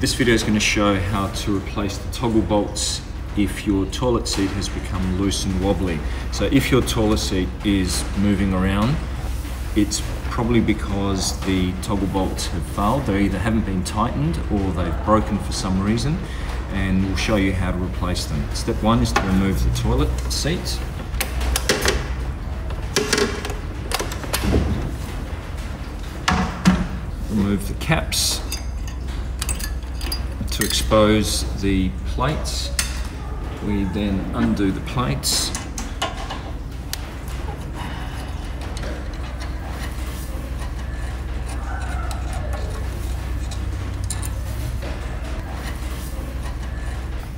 This video is going to show how to replace the toggle bolts if your toilet seat has become loose and wobbly. So if your toilet seat is moving around, it's probably because the toggle bolts have failed. They either haven't been tightened or they've broken for some reason, and we'll show you how to replace them. Step one is to remove the toilet seat. Remove the caps to expose the plates. We then undo the plates.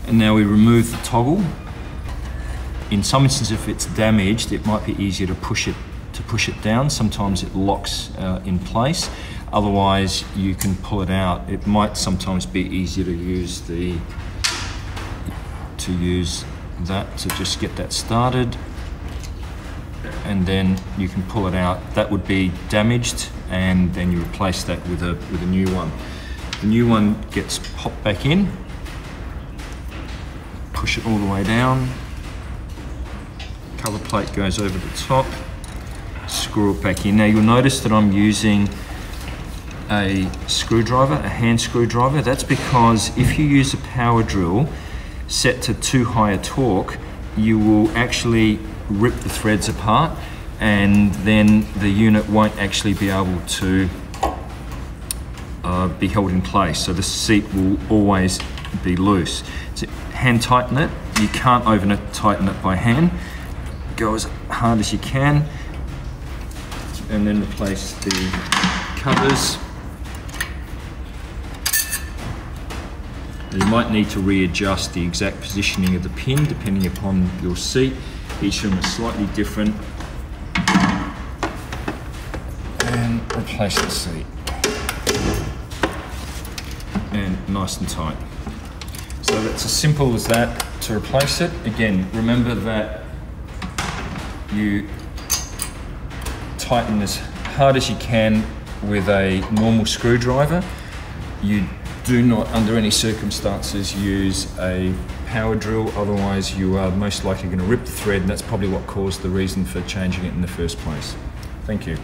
And now we remove the toggle. In some instances, if it's damaged, it might be easier to push it down. Sometimes it locks in place. Otherwise, you can pull it out. It might sometimes be easier to use that to just get that started, and then you can pull it out. That would be damaged, and then you replace that with a new one. The new one gets popped back in. Push it all the way down. Cover plate goes over the top. Screw it back in. Now you'll notice that I'm using a screwdriver, a hand screwdriver. That's because if you use a power drill set to too high a torque, you will actually rip the threads apart, and then the unit won't actually be able to be held in place. So the seat will always be loose. So hand tighten it. You can't over tighten it by hand. Go as hard as you can, and then replace the covers. You might need to readjust the exact positioning of the pin depending upon your seat. Each of them is slightly different. And replace the seat. And nice and tight. So that's as simple as that to replace it. Again, remember that you tighten as hard as you can with a normal screwdriver. You do not, under any circumstances, use a power drill, otherwise you are most likely going to rip the thread, and that's probably what caused the reason for changing it in the first place. Thank you.